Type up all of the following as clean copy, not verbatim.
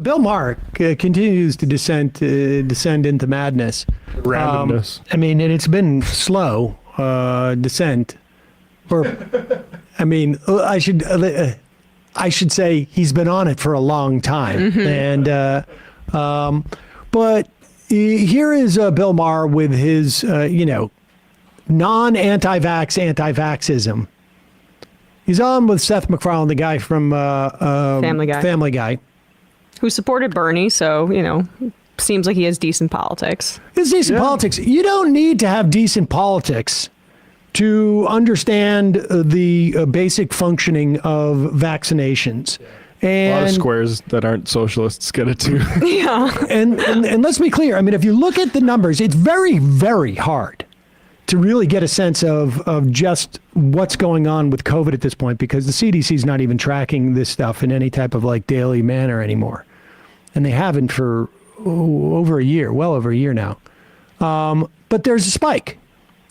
Bill Maher continues to descend into madness. Randomness. I mean, and it's been slow descent. Or, I mean, I should say he's been on it for a long time. And but here is Bill Maher with his non-anti-vaxxism. He's on with Seth MacFarlane, the guy from Family Guy. Who supported Bernie, so, seems like he has decent politics. It's decent politics. You don't need to have decent politics to understand the basic functioning of vaccinations. And, a lot of squares that aren't socialists get it too. Yeah. And let's be clear. I mean, if you look at the numbers, it's very, very hard to really get a sense of just what's going on with COVID at this point, because the CDC is not even tracking this stuff in any type of daily manner anymore. And they haven't for over a year, well over a year now. But there's a spike.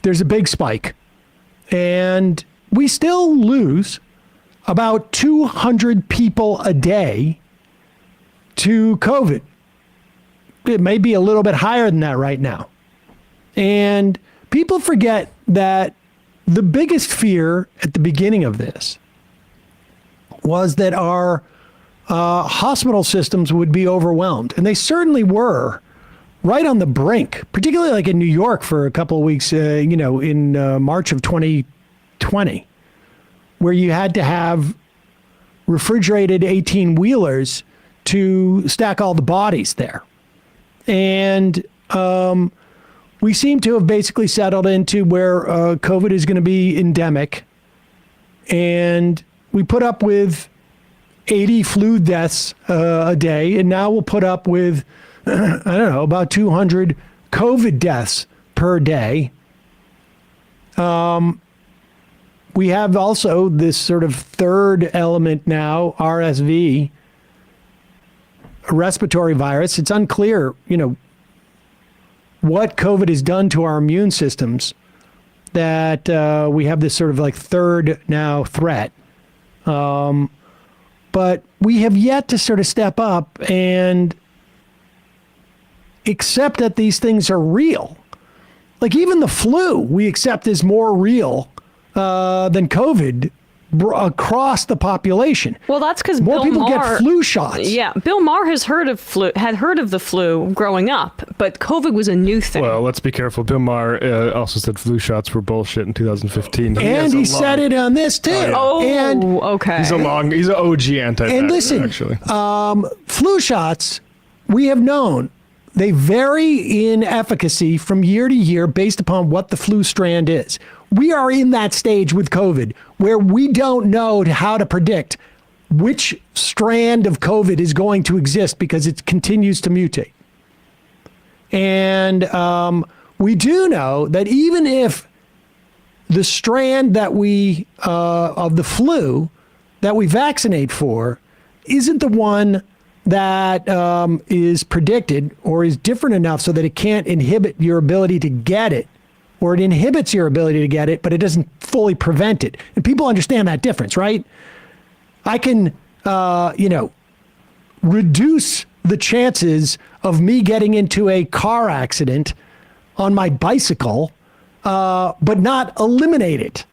There's a big spike. And we still lose about 200 people a day to COVID. It may be a little bit higher than that right now. And people forget that the biggest fear at the beginning of this was that our hospital systems would be overwhelmed. And they certainly were right on the brink, particularly like in New York for a couple of weeks, in March of 2020, where you had to have refrigerated 18-wheelers to stack all the bodies there. And we seem to have basically settled into where COVID is going to be endemic. And we put up with 80 flu deaths a day, and now we'll put up with, about 200 COVID deaths per day. We have also this sort of third element now, RSV, a respiratory virus. It's unclear, what COVID has done to our immune systems, that we have this sort of third now threat. But we have yet to sort of step up and accept that these things are real. Even the flu, we accept is more real than COVID across the population. Well, that's because more people get flu shots. Yeah, Bill Maher had heard of the flu growing up, but COVID was a new thing. Well, let's be careful. Bill Maher also said flu shots were bullshit in 2015. And he said it on this too. Okay. He's an OG anti-vaxxer, and listen, actually. Flu shots, we have known, they vary in efficacy from year to year based upon what the flu strand is. We are in that stage with COVID where we don't know how to predict which strand of COVID is going to exist because it continues to mutate. And we do know that even if the strand that we of the flu that we vaccinate for isn't the one that is predicted or is different enough so that it can't inhibit your ability to get it, or it inhibits your ability to get it, but it doesn't fully prevent it. And people understand that difference, right? I can, reduce the chances of me getting into a car accident on my bicycle, but not eliminate it.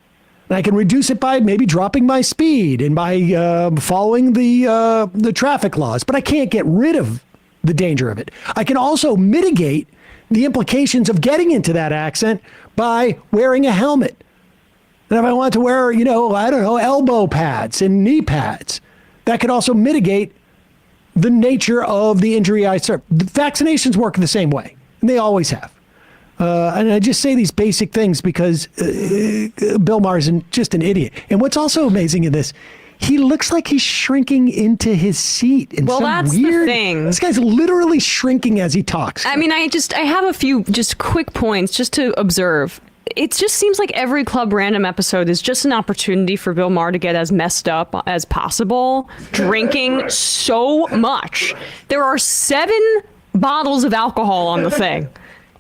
And I can reduce it by maybe dropping my speed and by following the traffic laws, but I can't get rid of the danger of it. I can also mitigate the implications of getting into that accident by wearing a helmet. And if I want to wear, elbow pads and knee pads, that could also mitigate the nature of the injury I suffer. The vaccinations work the same way, and they always have. And I just say these basic things because Bill Maher's just an idiot. And what's also amazing in this, he looks like he's shrinking into his seat. Well, that's weird, the thing. This guy's literally shrinking as he talks. I mean, I have a few just quick points just to observe. It just seems like every Club Random episode is just an opportunity for Bill Maher to get as messed up as possible, drinking so much. There are 7 bottles of alcohol on the thing.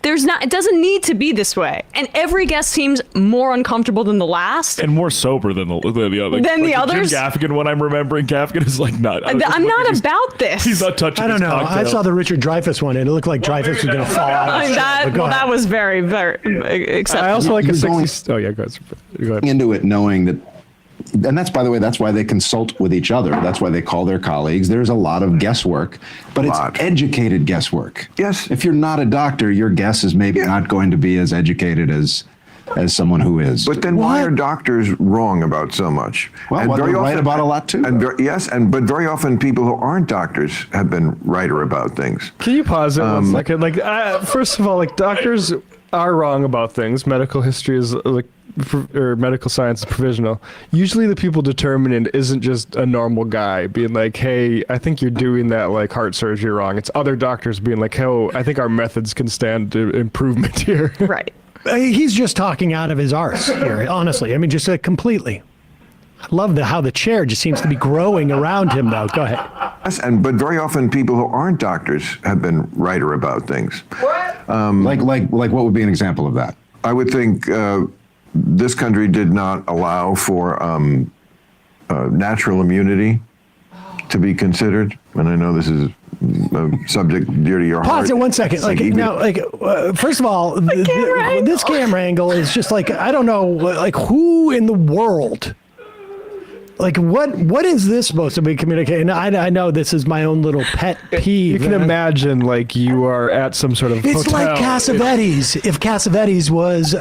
It doesn't need to be this way. And every guest seems more uncomfortable than the last. And more sober than the other. Than the others? Jim Gaffigan, when I'm remembering, Gaffigan is like not. I'm not about this. He's not touching I don't his know. cocktail. I saw the Richard Dreyfuss one, and it looked like Dreyfuss was going to fall out. That was very, very acceptable. I also like You're a 60. going- Oh, yeah, go ahead. Into it knowing that, and that's, by the way, that's why they consult with each other. That's why they call their colleagues. There's a lot of guesswork, but it's educated guesswork. Yes. If you're not a doctor, your guess is maybe not going to be as educated as someone who is. But then why are doctors wrong about so much? Well, they're right about a lot too. But very often people who aren't doctors have been righter about things. Can you pause it 1 second? Like, first of all, like, doctors are wrong about things. Medical history is like, or medical science is provisional. Usually the people determining it isn't just a normal guy being like, hey, I think you're doing that like heart surgery wrong. It's other doctors being like, oh, I think our methods can stand improvement here. Right. He's just talking out of his arse here, honestly. I mean, just completely. I love how the chair just seems to be growing around him, though. Go ahead. Yes, but very often people who aren't doctors have been righter about things. Like what would be an example of that? I would think this country did not allow for natural immunity to be considered, and I know this is a subject dear to your heart. Pause it 1 second. First of all, this camera angle is just like, I don't know, like, who in the world? Like, what is this supposed to be communicating? I know this is my own little pet peeve. You can imagine, like, you are at some sort of It's hotel. like Cassavetes. If Cassavetes was,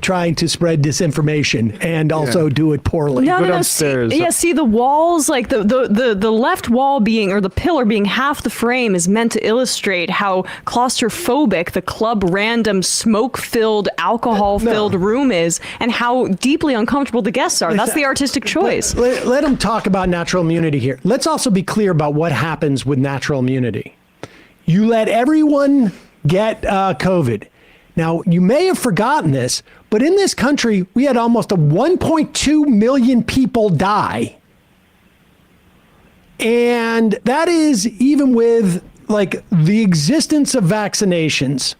trying to spread disinformation and also do it poorly. No, Go no, no. downstairs. See the walls, like the left wall being, or the pillar being half the frame is meant to illustrate how claustrophobic the club random smoke-filled, alcohol-filled room is, and how deeply uncomfortable the guests are. That's the artistic choice. Let them talk about natural immunity here. Let's also be clear about what happens with natural immunity. You let everyone get COVID. Now, you may have forgotten this, but in this country, we had almost 1.2 million people die. And that is even with like the existence of vaccinations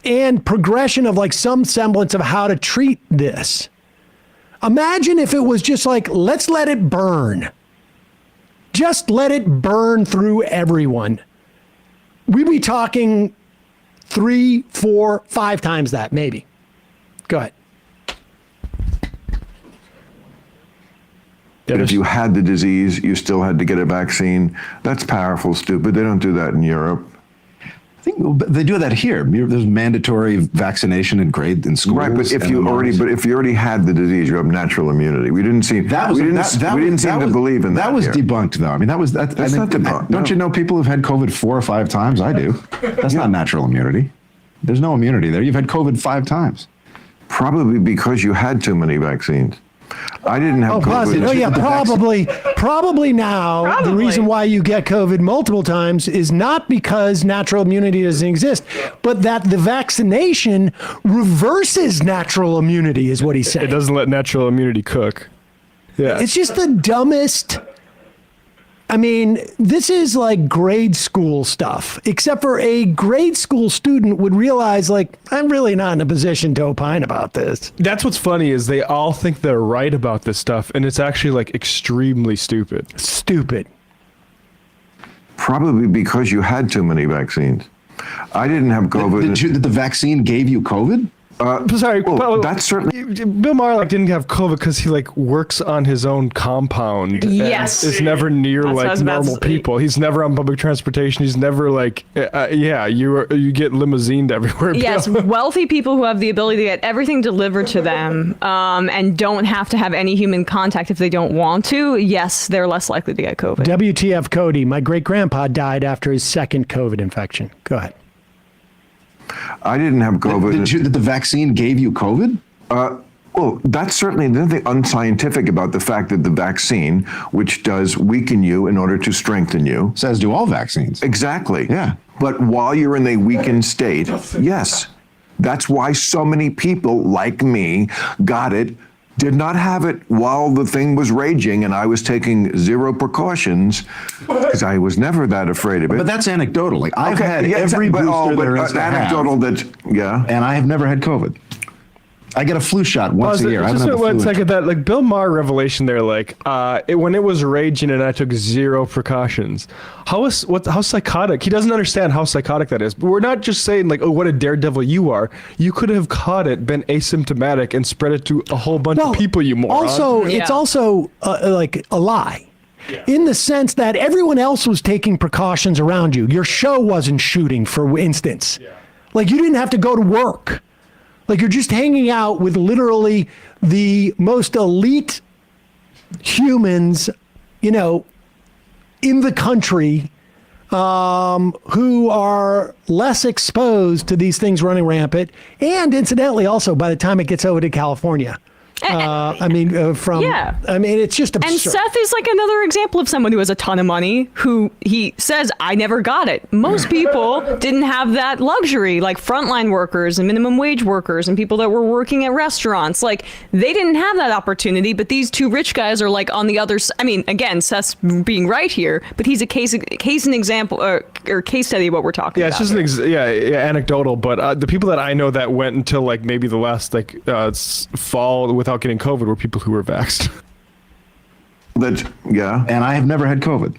and progression of like some semblance of how to treat this. Imagine if it was just like, let's let it burn. Just let it burn through everyone. We'd be talking 3, 4, 5 times that, maybe. Go ahead. And if you had the disease, you still had to get a vaccine. That's powerful, stupid. They don't do that in Europe. I think they do that here. There's mandatory vaccination in schools. Right, but if you already had the disease, you have natural immunity. We didn't seem to believe in that. That was here. debunked, though. I mean, that's not debunked. Don't you know people who've had COVID 4 or 5 times? I do. That's not natural immunity. There's no immunity there. You've had COVID 5 times. Probably because you had too many vaccines. I didn't have COVID. Positive. Oh, yeah, probably now. Probably. The reason why you get COVID multiple times is not because natural immunity doesn't exist, but that the vaccination reverses natural immunity, is what he's saying. It doesn't let natural immunity cook. Yeah. It's just the dumbest. I mean, this is like grade school stuff, except for a grade school student would realize, like, I'm really not in a position to opine about this. That's what's funny is they all think they're right about this stuff, and it's actually like extremely stupid. Stupid. Probably because you had too many vaccines. I didn't have COVID. The vaccine gave you COVID? Sorry, Well, that's certainly. Bill Maher like didn't have COVID because he like works on his own compound. Yes. and is never near That's what I like was about to normal say. people. He's never on public transportation. He's never like, you get limousined everywhere. Yes, Bill. wealthy people who have the ability to get everything delivered to them and don't have to have any human contact if they don't want to, yes, they're less likely to get COVID. WTF Cody, my great grandpa died after his second COVID infection. Go ahead. I didn't have COVID. The vaccine gave you COVID? Well, that's certainly nothing unscientific about the fact that the vaccine, which does weaken you in order to strengthen you. Says do all vaccines. Exactly. Yeah. But while you're in a weakened state, yes. That's why so many people like me got it did not have it while the thing was raging, and I was taking zero precautions because I was never that afraid of it. But that's anecdotal. Like, I've had yeah, every but, booster but there is to anecdotal have, yeah. and I have never had COVID. I get a flu shot once a year. I Just haven't had the one flu in second, that like Bill Maher revelation there, like when it was raging and I took zero precautions. How psychotic? He doesn't understand how psychotic that is. But we're not just saying like, oh, what a daredevil you are. You could have caught it, been asymptomatic, and spread it to a whole bunch of people. You moron. Also, it's also like a lie. In the sense that everyone else was taking precautions around you. Your show wasn't shooting, for instance. Like, you didn't have to go to work. Like, you're just hanging out with literally the most elite humans, you know, in the country, who are less exposed to these things running rampant. And incidentally, also, by the time it gets over to California, I mean, it's just absurd. And Seth is like another example of someone who has a ton of money, who he says, I never got it. Most people didn't have that luxury, like frontline workers and minimum wage workers and people that were working at restaurants. Like, they didn't have that opportunity, but these two rich guys are like on the other side. I mean, again, Seth's being right here, but he's a case and example or case study of what we're talking about. Yeah, it's just anecdotal, but the people that I know that went until like maybe the last fall without getting COVID were people who were vaxxed. And I have never had COVID.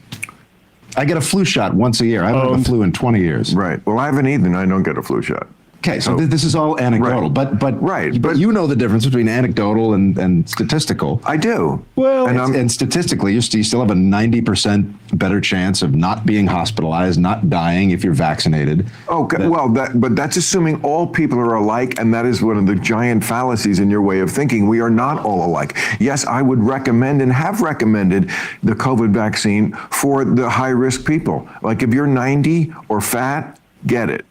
I get a flu shot once a year. I haven't had the flu in 20 years. Right. Well, I haven't either, and I don't get a flu shot. Okay, so this is all anecdotal, Right. but you know the difference between anecdotal and statistical. I do. Well, And statistically, you still have a 90% better chance of not being hospitalized, not dying if you're vaccinated. Okay, but that's assuming all people are alike, and that is one of the giant fallacies in your way of thinking. We are not all alike. Yes, I would recommend and have recommended the COVID vaccine for the high-risk people. Like, if you're 90 or fat, get it.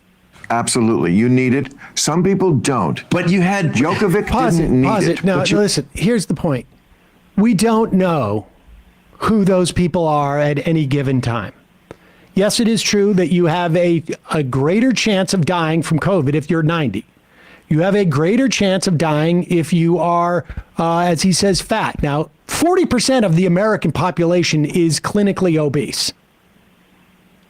Absolutely. You need it. Some people don't. But you had Djokovic didn't need it. Now, listen, here's the point. We don't know who those people are at any given time. Yes, it is true that you have a greater chance of dying from COVID if you're 90. You have a greater chance of dying if you are, as he says, fat. Now, 40% of the American population is clinically obese.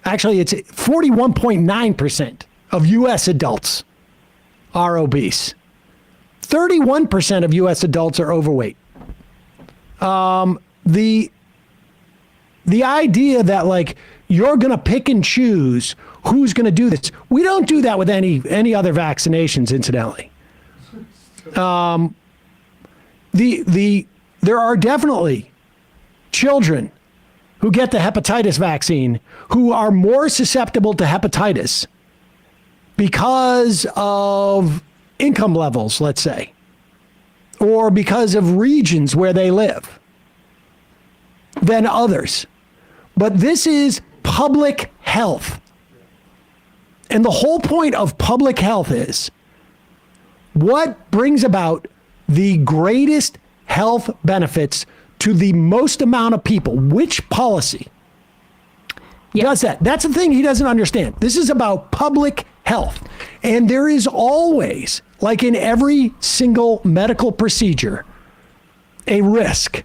Actually, it's 41.9%. of U.S. adults are obese. 31% of U.S. adults are overweight. The idea that like you're going to pick and choose who's going to do this, we don't do that with any other vaccinations, incidentally. There are definitely children who get the hepatitis vaccine who are more susceptible to hepatitis because of income levels, let's say, or because of regions where they live than others. But this is public health. And the whole point of public health is what brings about the greatest health benefits to the most amount of people. Which policy does that? That's the thing he doesn't understand. This is about public health. And there is always, like in every single medical procedure, a risk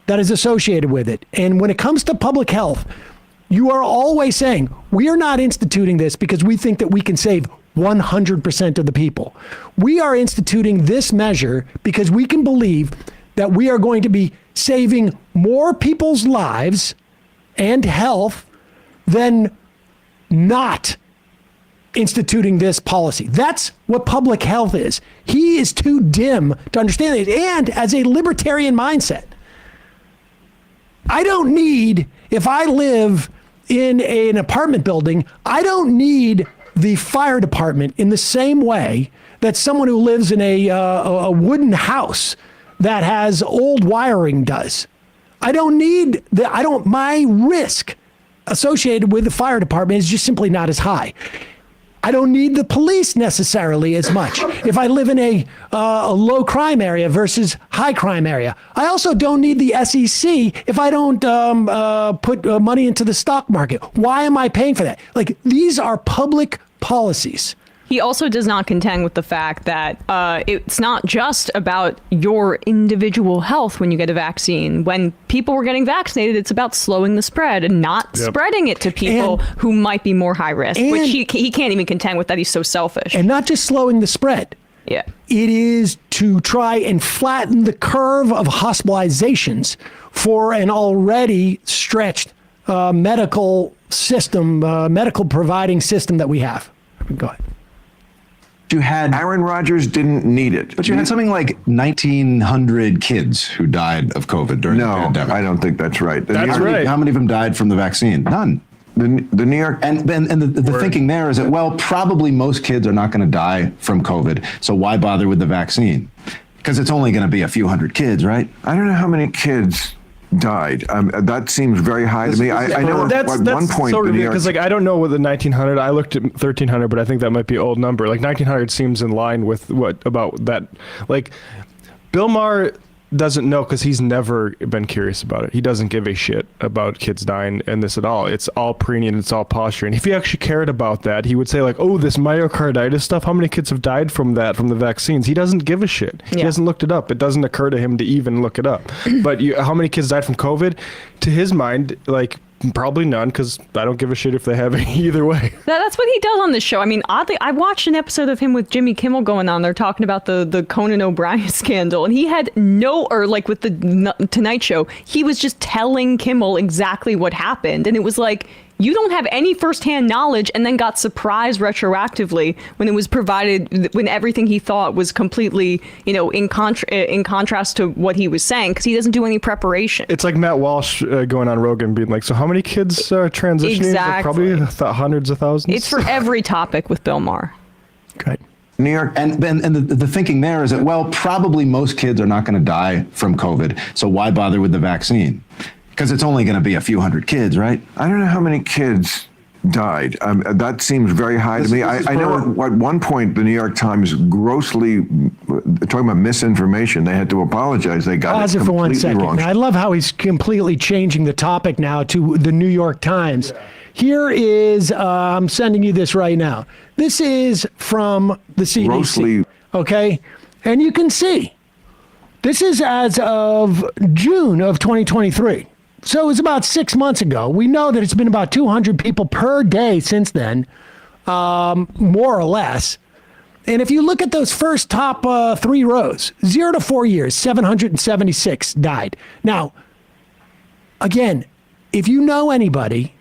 that is associated with it. And when it comes to public health, you are always saying, we are not instituting this because we think that we can save 100% of the people. We are instituting this measure because we can believe that we are going to be saving more people's lives and health than not instituting this policy. That's what public health is. He is too dim to understand it. And as a libertarian mindset, I don't need, if I live in an apartment building, I don't need the fire department in the same way that someone who lives in a wooden house that has old wiring does. I don't need my risk associated with the fire department is just simply not as high. I don't need the police necessarily as much if I live in a low crime area versus high crime area. I also don't need the SEC if I don't put money into the stock market. Why am I paying for that? Like, these are public policies He also does not contend with the fact that it's not just about your individual health when you get a vaccine. When people were getting vaccinated, it's about slowing the spread and not spreading it to people who might be more high risk, which he can't even contend with that. He's so selfish. And not just slowing the spread. Yeah. It is to try and flatten the curve of hospitalizations for an already stretched medical system, medical providing system that we have. Go ahead. You had Aaron Rodgers didn't need it. But you had something like 1,900 kids who died of COVID during the No, pandemic. I don't think that's right. That's right. How many of them died from the vaccine? None. The New York And the thinking there is that, well, probably most kids are not going to die from COVID, so why bother with the vaccine? Because it's only going to be a few hundred kids, right? I don't know how many kids died. That seems very high to me. I know at one point so the New York because like I don't know what the 1900. I looked at 1300, but I think that might be an old number. Like 1900 seems in line with what about that. Like Bill Maher doesn't know because he's never been curious about it. He doesn't give a shit about kids dying and this at all. It's all pregnant. It's all posturing. If he actually cared about that, he would say like, oh, this myocarditis stuff, how many kids have died from that, from the vaccines? He doesn't give a shit. He hasn't looked it up. It doesn't occur to him to even look it up. But how many kids died from COVID? To his mind, like, probably none, because I don't give a shit if they have any either way. That's what he does on this show. I mean, oddly, I watched an episode of him with Jimmy Kimmel going on. They're talking about the Conan O'Brien scandal, and he had with the Tonight Show, he was just telling Kimmel exactly what happened, and it was like, you don't have any firsthand knowledge, and then got surprised retroactively when it was provided, when everything he thought was completely, in contrast to what he was saying, because he doesn't do any preparation. It's like Matt Walsh going on Rogan being like, so how many kids are transitioning? Exactly. Probably hundreds of thousands. It's for every topic with Bill Maher. Good. New York And the thinking there is that, well, probably most kids are not going to die from COVID, so why bother with the vaccine? Because it's only going to be a few hundred kids, right? I don't know how many kids died. That seems very high to me. I know at one point the New York Times grossly talking about misinformation. They had to apologize. They got Pause it it for one completely second. wrong. Now, I love how he's completely changing the topic now to the New York Times. Here is, I'm sending you this right now. This is from the CDC. Grossly. Okay? And you can see, this is as of June of 2023. So it was about 6 months ago. We know that it's been about 200 people per day since then, more or less. And if you look at those first top 3 rows, 0 to 4 years, 776 died. Now, again, if you know anybody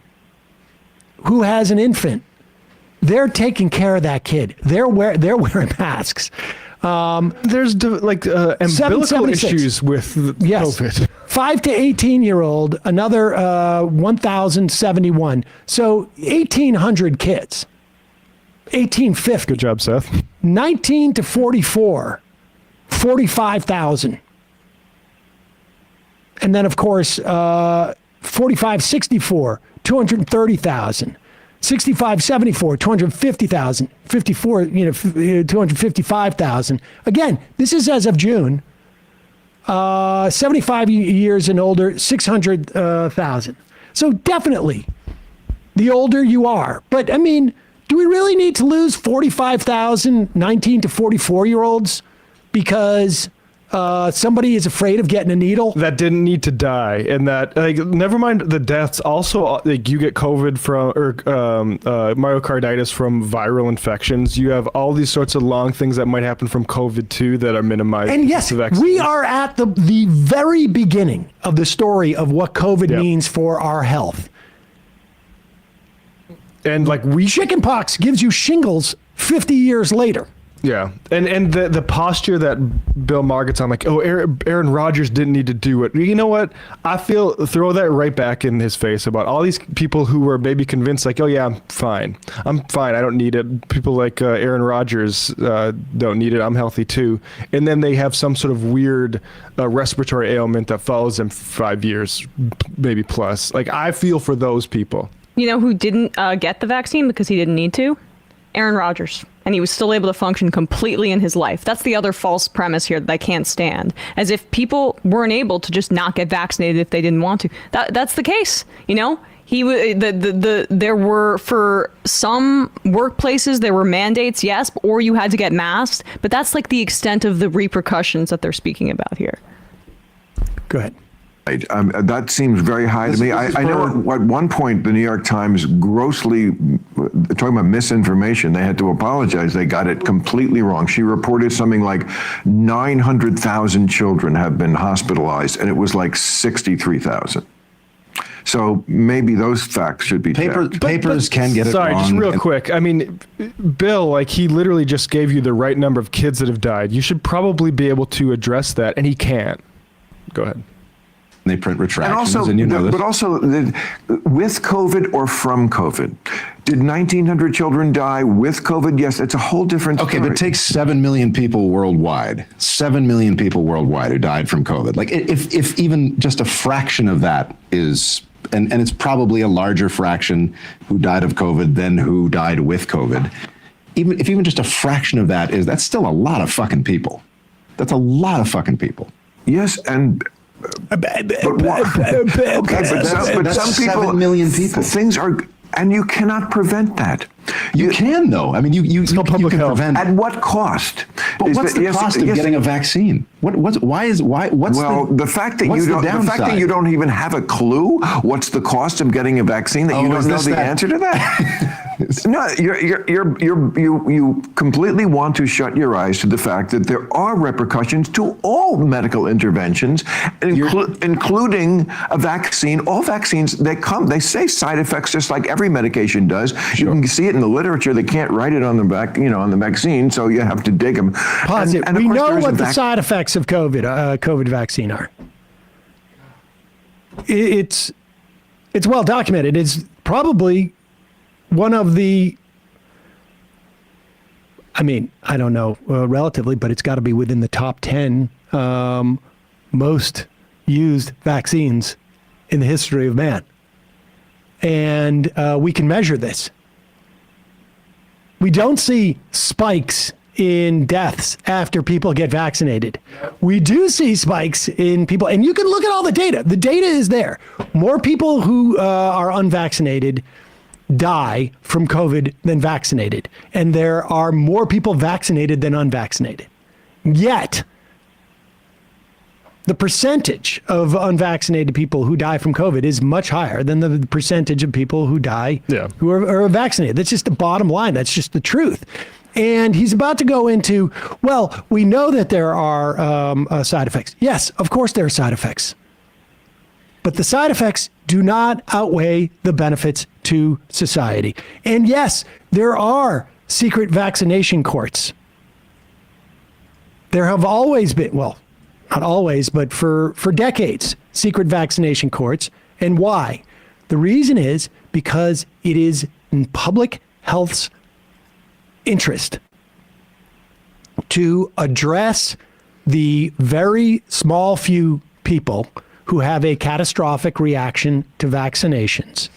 who has an infant, they're taking care of that kid. They're wearing masks. There's umbilical 776. issues with COVID. 5 to 18-year-old, another 1,071. So 1,800 kids. 1,850. Good job, Seth. 19 to 44, 45,000. And then, of course, 45-64, 230,000. 65-74, 250,000. 54, 255,000. Again, this is as of June. 75 years and older, 600,000. So definitely, the older you are. But I mean, do we really need to lose 45,000 19 to 44-year-olds because somebody is afraid of getting a needle? That didn't need to die, and that never mind the deaths. Also, you get COVID from or myocarditis from viral infections. You have all these sorts of long things that might happen from COVID too that are minimized. And yes, with the vaccines. we are at the very beginning of the story of what COVID means for our health. And Chickenpox gives you shingles 50 years later. Yeah, and the posture that Bill Maher gets on, like, oh, Aaron Rodgers didn't need to do it. You know what? I throw that right back in his face about all these people who were maybe convinced, like, oh yeah, I'm fine, I don't need it. People like Aaron Rodgers don't need it. I'm healthy too. And then they have some sort of weird respiratory ailment that follows them for 5 years, maybe plus. Like, I feel for those people. You know who didn't get the vaccine because he didn't need to? Aaron Rodgers. And he was still able to function completely in his life. That's the other false premise here that I can't stand. As if people weren't able to just not get vaccinated if they didn't want to. That's the case. There were, for some workplaces, there were mandates, yes, or you had to get masked, but that's like the extent of the repercussions that they're speaking about here. Go ahead. That seems very high to me. I know at one point the New York Times grossly, talking about misinformation, they had to apologize. They got it completely wrong. She reported something like 900,000 children have been hospitalized, and it was like 63,000. So maybe those facts should be checked. Papers can get it Sorry, wrong. just real quick. I mean, Bill, like, he literally just gave you the right number of kids that have died. You should probably be able to address that, and he can't. Go ahead. They print retractions, And also, and you know this. but also, with COVID or from COVID, did 1,900 children die with COVID? Yes, it's a whole different story. Okay, but take 7 million people worldwide. 7 million people worldwide who died from COVID. Like, if even just a fraction of that is, and it's probably a larger fraction who died of COVID than who died with COVID. If even just a fraction of that is, that's still a lot of fucking people. That's a lot of fucking people. Yes, and but what? Okay, but some people, 7 million people. Things are, and you cannot prevent that. You can, though. I mean, you can prevent. At what cost? But what's the cost of getting a vaccine? What's the fact that you don't even have a clue what's the cost of getting a vaccine, that you don't know the answer to that. No, you completely want to shut your eyes to the fact that there are repercussions to all medical interventions, including a vaccine. All vaccines, they say side effects just like every medication does. Sure. You can see it in the literature. They can't write it on the back, on the vaccine, so you have to dig them. Pause it. We know what the side effects of COVID vaccine are. It's well documented. It's probably one of the, I mean, I don't know relatively, but it's got to be within the top 10 most used vaccines in the history of man. And we can measure this. We don't see spikes in deaths after people get vaccinated. We do see spikes in people, and you can look at all the data. The data is there. More people who are unvaccinated die from COVID than vaccinated. And there are more people vaccinated than unvaccinated. Yet, the percentage of unvaccinated people who die from COVID is much higher than the percentage of people who die who are vaccinated. That's just the bottom line. That's just the truth. And he's about to go into, well, we know that there are side effects. Yes, of course there are side effects. But the side effects do not outweigh the benefits to society. And yes, there are secret vaccination courts. There have always been, well, not always, but for decades, secret vaccination courts. And why? The reason is because it is in public health's interest to address the very small few people who have a catastrophic reaction to vaccinations.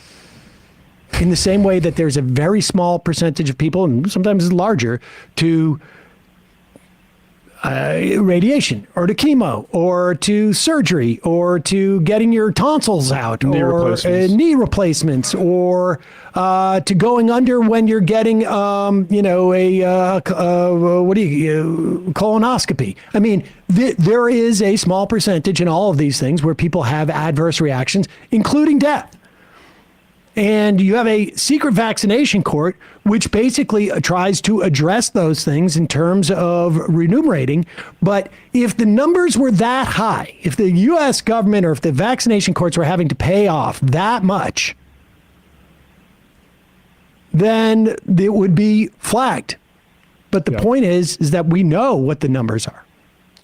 In the same way that there's a very small percentage of people, and sometimes it's larger, to radiation or to chemo or to surgery or to getting your tonsils out or knee replacements or to going under when you're getting, colonoscopy. I mean, there is a small percentage in all of these things where people have adverse reactions, including death. And you have a secret vaccination court, which basically tries to address those things in terms of remunerating. But if the numbers were that high, if the U.S. government or if the vaccination courts were having to pay off that much, then it would be flagged. But the point is that we know what the numbers are.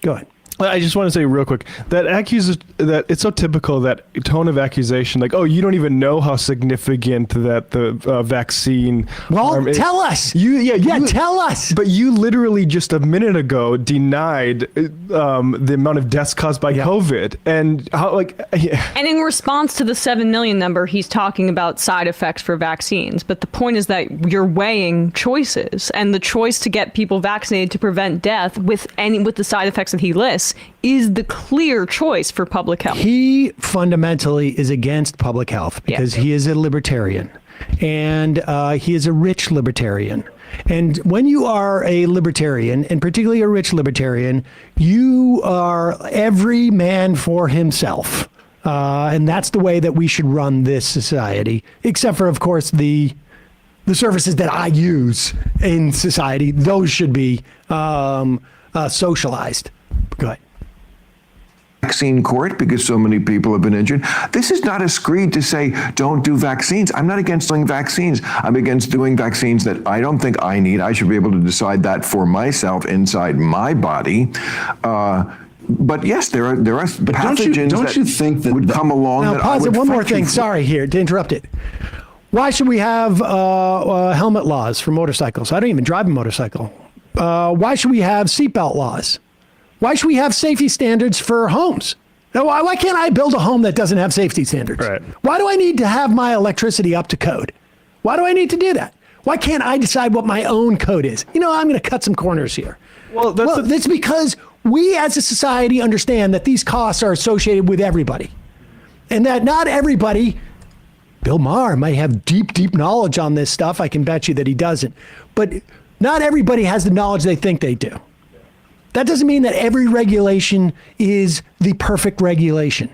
Go ahead. I just want to say real quick that that it's so typical, that tone of accusation, like, oh, you don't even know how significant that the vaccine. Well, tell us. Tell us. But you literally just a minute ago denied the amount of deaths caused by COVID, and how And in response to the 7 million number, he's talking about side effects for vaccines. But the point is that you're weighing choices, and the choice to get people vaccinated to prevent death with the side effects that he lists Antivax is the clear choice for public health. He fundamentally is against public health because he is a libertarian, and he is a rich libertarian. And when you are a libertarian, and particularly a rich libertarian, you are every man for himself. And that's the way that we should run this society, except for, of course, the services that I use in society. Those should be socialized. Go ahead. Vaccine court because so many people have been injured. This is not a screed to say don't do vaccines. I'm not against doing vaccines. I'm against doing vaccines that I don't think I need. I should be able to decide that for myself inside my body. But yes, there are pathogens don't you think that would come along. Now, that pause I it. would One more fight you thing. for. Sorry here to interrupt it. Why should we have helmet laws for motorcycles? I don't even drive a motorcycle. Why should we have seatbelt laws? Why should we have safety standards for homes? Now, why can't I build a home that doesn't have safety standards? Right. Why do I need to have my electricity up to code? Why do I need to do that? Why can't I decide what my own code is? You know, I'm going to cut some corners here. Well, That's because we as a society understand that these costs are associated with everybody. And that not everybody, Bill Maher might have deep, deep knowledge on this stuff. I can bet you that he doesn't. But not everybody has the knowledge they think they do. That doesn't mean that every regulation is the perfect regulation.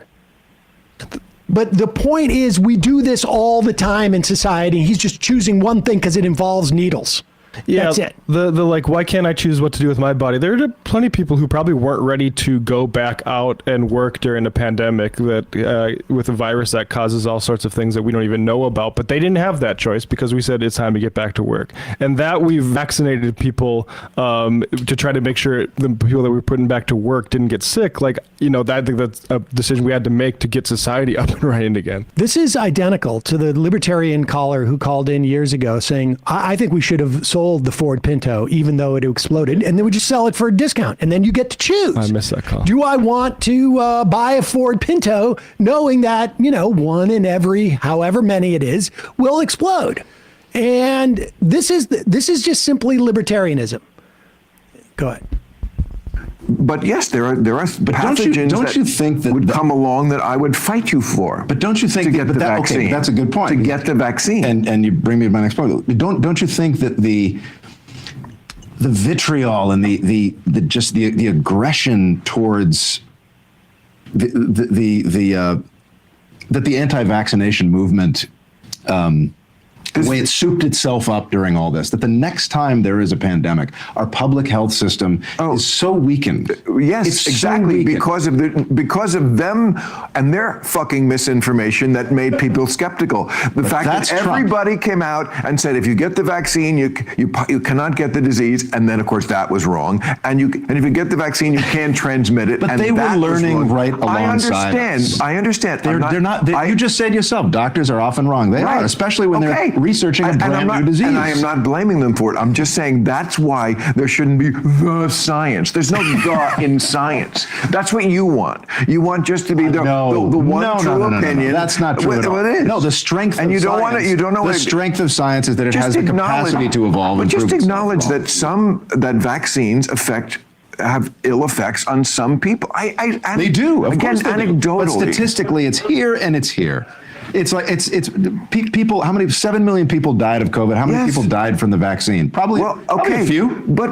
But the point is, we do this all the time in society. He's just choosing one thing because it involves needles. Yeah, That's it. The like, why can't I choose what to do with my body? There are plenty of people who probably weren't ready to go back out and work during a pandemic that with a virus that causes all sorts of things that we don't even know about, but they didn't have that choice because we said it's time to get back to work. And that we've vaccinated people to try to make sure the people that we're putting back to work didn't get sick. Like, you know, I think that's a decision we had to make to get society up and running again. This is identical to the libertarian caller who called in years ago saying, I think we should have sold the Ford Pinto, even though it exploded, and then we just sell it for a discount, and then you get to choose. I missed that call. Do I want to buy a Ford Pinto knowing that, you know, one in every however many it is will explode? And this is just simply libertarianism. Go ahead. But yes, there are pathogens don't you think that would come along that I would fight you for. But don't you think to get the vaccine? Okay, that's a good point. To get the vaccine, and you bring me to my next point. Don't you think that the vitriol and the aggression towards that the anti-vaccination movement, the way it souped itself up during all this, that the next time there is a pandemic, our public health system is so weakened. Yes, It's so exactly, weakened. because of them and their fucking misinformation that made people skeptical. The fact that that's Trump. everybody came out and said, if you get the vaccine, you cannot get the disease, and then of course that was wrong. And if you get the vaccine, you can transmit it. But and they were that was learning wrong. right alongside us. I understand. They're not. You just said yourself, doctors are often wrong. They are, especially when they're researching a brand new disease. And I am not blaming them for it. I'm just saying that's why there shouldn't be the science. There's no the in science. That's what you want. You want just to be the one true opinion. That's not true at all. It is. No, the strength and of you don't science, want to. You don't know the what strength of science is that it has the capacity to evolve. But just acknowledge that that vaccines have ill effects on some people. they do. Of again, course they do. anecdotally. But statistically, it's here and it's here. It's like it's people. How many? 7 million people died of COVID. How many people died from the vaccine? Probably a few. But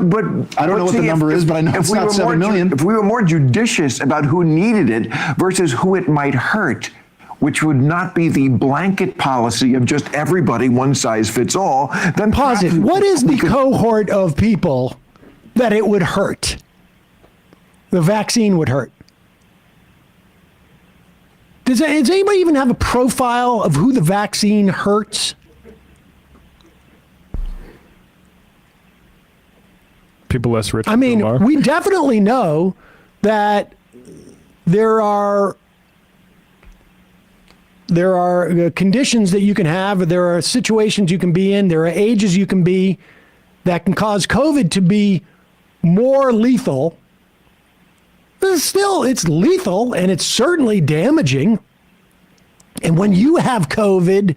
I don't know what the number is, but I know it's not 7 million. If we were more judicious about who needed it versus who it might hurt, which would not be the blanket policy of just everybody, one size fits all, then pause it. What is the cohort of people that it would hurt? The vaccine would hurt. Does anybody even have a profile of who the vaccine hurts? People less rich. I mean, we definitely know that there are conditions that you can have, there are situations you can be in, there are ages you can be that can cause COVID to be more lethal. Still, it's lethal and it's certainly damaging. And when you have COVID,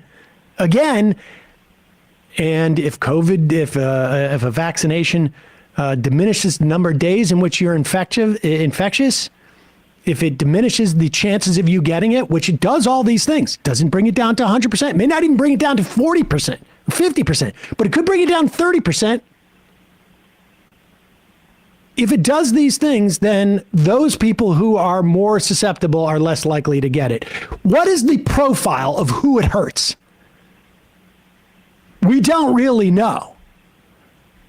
again, and if a vaccination diminishes the number of days in which you're infectious, if it diminishes the chances of you getting it, which it does all these things, doesn't bring it down to 100%, may not even bring it down to 40%, 50%, but it could bring it down 30%. If it does these things, then those people who are more susceptible are less likely to get it. What is the profile of who it hurts? We don't really know,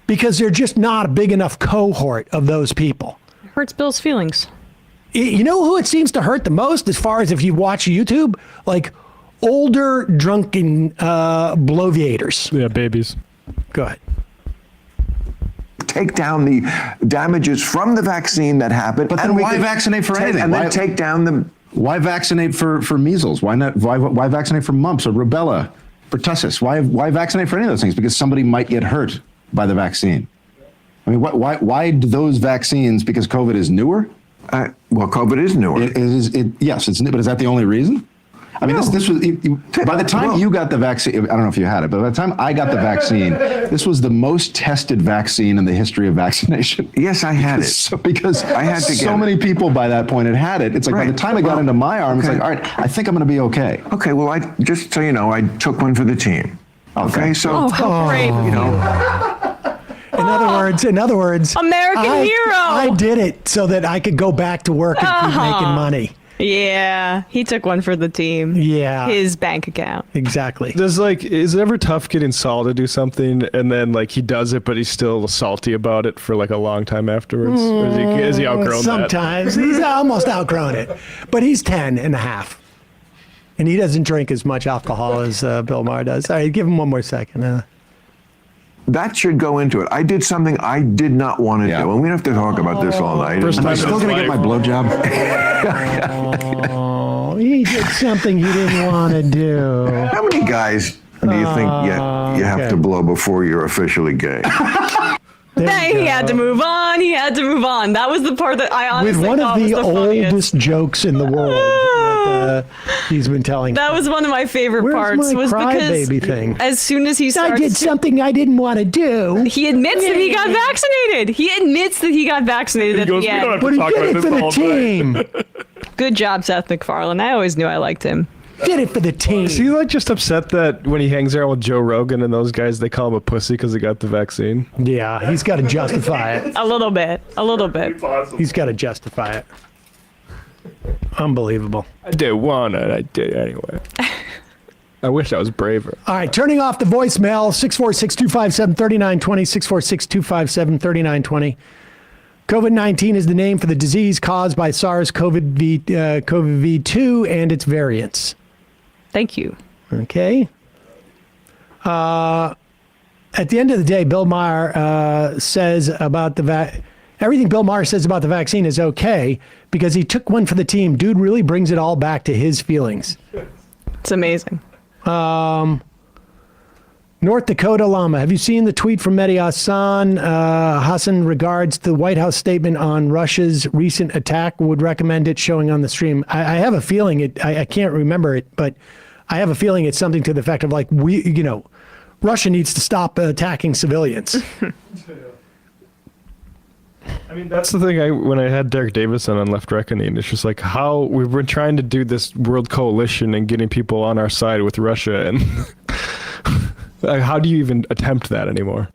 because they're just not a big enough cohort of those people. It hurts Bill's feelings. You know who it seems to hurt the most, as far as if you watch YouTube? Like older, drunken bloviators. Yeah, babies. Go ahead. Take down the damages from the vaccine that happened. But then why vaccinate for anything? And then take down the... Why vaccinate for measles? Why not? Why vaccinate for mumps or rubella, pertussis? Why vaccinate for any of those things? Because somebody might get hurt by the vaccine. I mean, why do those vaccines? Because COVID is newer. Well, COVID is newer. Yes, it's new, but is that the only reason? I mean, this was, by the time you got the vaccine, I don't know if you had it, but by the time I got the vaccine, this was the most tested vaccine in the history of vaccination. Yes, I had it. Because I had to get so many people by that point had had it. It's like by the time it got into my arm, it's like, all right, I think I'm going to be okay. Okay, well, just so you know, I took one for the team. Okay, so... Oh, how brave of you you. know... In other words, American hero. I did it so that I could go back to work and keep making money. Yeah, he took one for the team. Yeah. His bank account. Exactly. Is it ever tough getting Saul to do something and then like he does it, but he's still salty about it for like a long time afterwards? Or is he outgrown Sometimes. He's almost outgrown it. But he's 10 and a half. And he doesn't drink as much alcohol as Bill Maher does. All right, give him one more second. That should go into it. I did something I did not want to do, and we don't have to talk about this all night. First Am I time still going to get my blowjob? Oh, he did something he didn't want to do. How many guys do you think you have to blow before you're officially gay? He had to move on. He had to move on. That was the part that I honestly With one thought of was the the funniest. oldest jokes in the world that he's been telling. That was one of my favorite Where's parts. my Was because crybaby thing? as soon as he I starts, did something I didn't want to do. he admits that he got vaccinated. He admits that he got vaccinated at goes, the "We don't end. have But he talk did about it this for the all team. Good job, Seth MacFarlane. I always knew I liked him. Did it for the team. Is he like just upset that when he hangs around with Joe Rogan and those guys, they call him a pussy because he got the vaccine? Yeah, he's got to justify it. A little bit. A little bit. He's got to justify it. Unbelievable. I didn't want it. I did anyway. I wish I was braver. All right, turning off the voicemail, 646-257-3920, 646-257-3920. COVID-19 is the name for the disease caused by SARS-CoV-2 and its variants. Thank you. Okay. At the end of the day, Bill Maher says about everything Bill Maher says about the vaccine is okay because he took one for the team. Dude really brings it all back to his feelings. It's amazing. North Dakota Llama, have you seen the tweet from Mehdi Hassan? Hassan regards the White House statement on Russia's recent attack, would recommend it showing on the stream. I have a feeling I can't remember it, but I have a feeling it's something to the effect of like, Russia needs to stop attacking civilians. I mean, that's the thing. When I had Derek Davison on Left Reckoning, it's just like how we've been trying to do this world coalition and getting people on our side with Russia, and how do you even attempt that anymore?